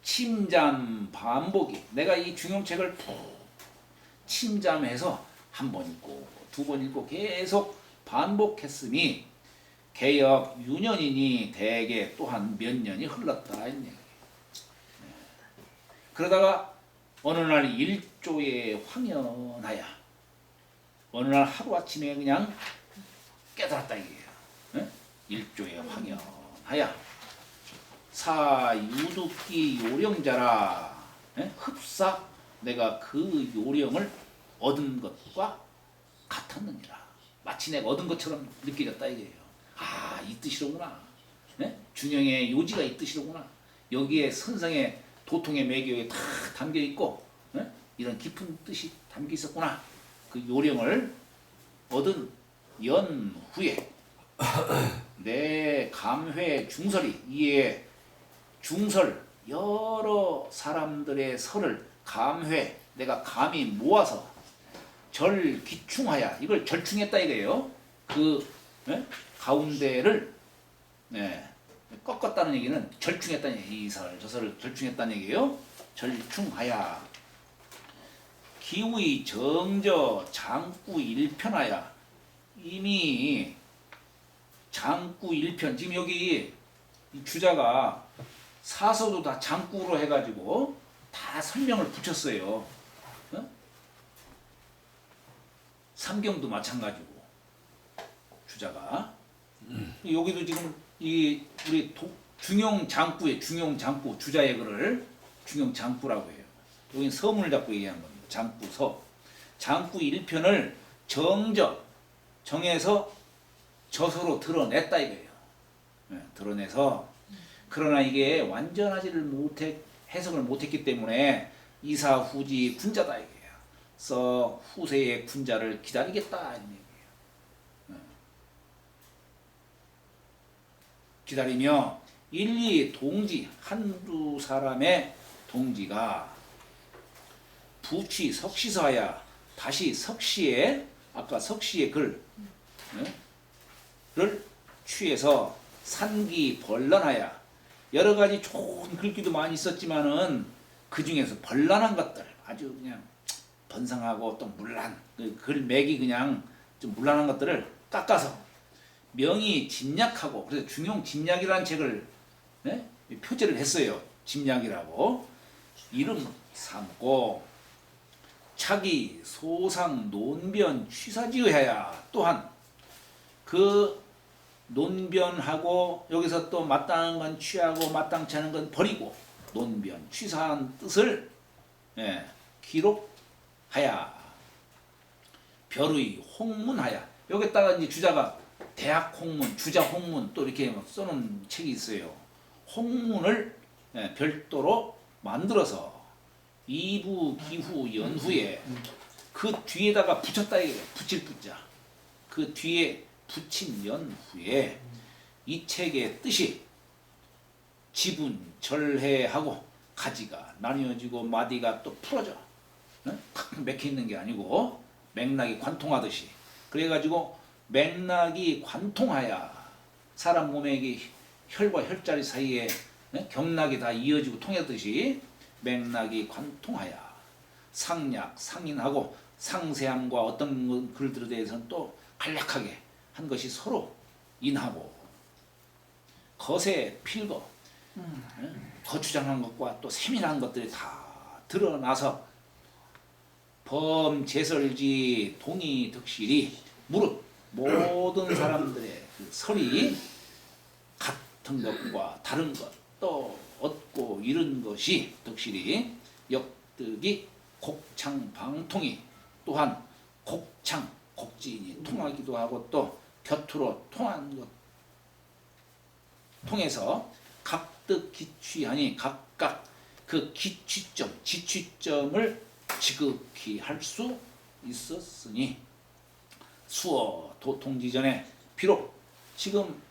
침잠 반복이, 내가 이 중용책을 푹 침잠해서 한 번 읽고 두 번 읽고 계속 반복했으니 개역 유년이니 대개 또한 몇 년이 흘렀다. 그러다가 어느 날 일조에 황연하야, 어느 날 하루아침에 그냥 깨달았다 이게요. 일조에 황연하야 사 유득기 요령자라, 흡사 내가 그 요령을 얻은 것과 같았느니라. 마치 내가 얻은 것처럼 느껴졌다 이게요. 아, 이 뜻이로구나. 중용의 요지가 이 뜻이로구나. 여기에 선성의 도통의 매교에 다 담겨 있고 이런 깊은 뜻이 담겨 있었구나. 그 요령을 얻은 연후에 내 감회 중설이, 이에 중설 여러 사람들의 설을 감회, 내가 감히 모아서 절기충하야, 이걸 절충했다 이거예요. 그 가운데를 꺾었다는 얘기는 절충했다는 얘기, 이설 저설을 절충했다는 얘기예요. 절충하야 기의 정저 장구 일편하야, 이미 장구 일편, 지금 여기 이 주자가 사서도 다 장구로 해가지고 다 설명을 붙였어요. 삼경도 마찬가지고 주자가 여기도 지금 이 우리 중용장구의 중용장구 주자의 글을 중용장구라고 해요. 여기는 서문을 잡고 얘기한 겁니다. 장구서 장구 1편을 정해서 저서로 드러냈다 이거예요. 드러내서, 그러나 이게 완전하지를 못해 해석을 못했기 때문에 이사후지 군자다 이거예요. 써 후세의 군자를 기다리겠다 이런 얘기예요. 기다리며 일리 동지 한두 사람의 동지가 부취 석시서야 다시 석시의, 아까 석시의 글 를 취해서 산기 번란하여 여러 가지 좋은 글귀도 많이 있었지만은 그 중에서 번란한 것들 아주 그냥 번성하고 또 문란 그 글 맥이 그냥 좀 문란한 것들을 깎아서 명이 진약하고 그래서 중용 진약이라는 책을 표제를 했어요. 진약이라고 이름 삼고 차기 소상 논변 취사지어야 또한 그 논변하고 여기서 또 마땅한 건 취하고 마땅치 않은 건 버리고 논변 취사한 뜻을 기록하야 별의 홍문하야 여기다가 이제 주자가 대학 홍문, 주자 홍문 또 이렇게 써놓은 책이 있어요. 홍문을 별도로 만들어서 이부, 기후, 연후에 그 뒤에다가 붙였다 이거예요. 붙일 붙자. 그 뒤에 붙인 연후에 이 책의 뜻이 지분, 절해하고 가지가 나뉘어지고 마디가 또 풀어져. 탁 맥혀 있는 게 아니고 맥락이 관통하듯이 그래가지고 맥락이 관통하여 사람 몸의 이게 혈과 혈자리 사이에 경락이 다 이어지고 통하듯이 맥락이 관통하여 상략, 상인하고 상세함과 어떤 글들에 대해서는 또 간략하게 한 것이 서로 인하고 거세 필거 거추장한 것과 또 세밀한 것들이 다 드러나서 범제설지 동의 득실이 무릇 모든 사람들의 그 설이 같은 것과 다른 것 또 얻고 잃은 것이 득실이 역득이 곡창 방통이 또한 곡창 곡진이 통하기도 하고 또 곁으로 통한 것 통해서 각득 기취하니 각각 그 기취점 지취점을 지극히 할 수 있었으니 수어 도통지전에 비록 지금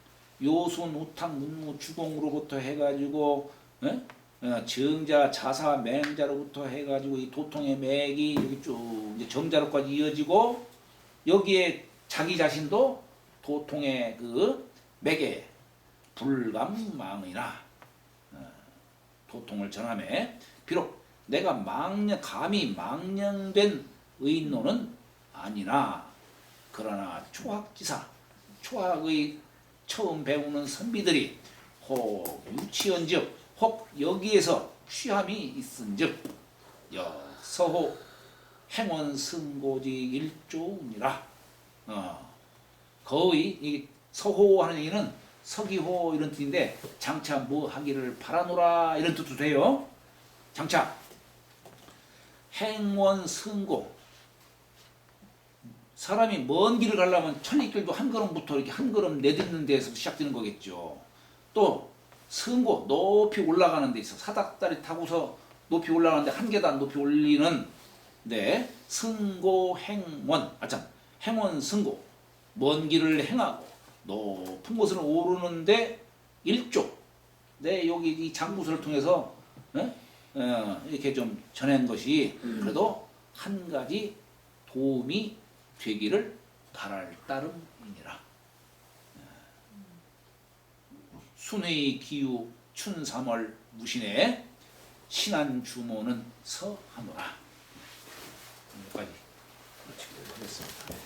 요순 우탕 문무 주공으로부터 해가지고 정자 자사 맹자로부터 해가지고 이 도통의 맥이 여기 쭉 이제 정자로까지 이어지고 여기에 자기 자신도 도통의 그 맥에 불감망이나 도통을 전함에 비록 내가 감히 망령된 의인노는 아니나 그러나 초학지사 초학의 처음 배우는 선비들이 혹 유치언즉 혹 여기에서 취함이 있은즉 서호 행원승고지 일조니라. 거의 이 서호하는 얘기는 서기호 이런 뜻인데 장차 뭐 하기를 바라노라 이런 뜻도 돼요. 장차 행원승고 사람이 먼 길을 가려면 천리길도 한 걸음부터 이렇게 한 걸음 내딛는 데에서 시작되는 거겠죠. 또 승고 높이 올라가는 데 있어 사닥다리 타고서 높이 올라가는데 한 계단 높이 올리는 승고 행원 행원 승고 먼 길을 행하고 높은 곳을 오르는데 일조 여기 이 장구설을 통해서 이렇게 좀 전한 것이 그래도 한 가지 도움이 되기를 바랄 따름이니라. 순회의 기후 춘 3월 무신에 신안 주모는 서하노라.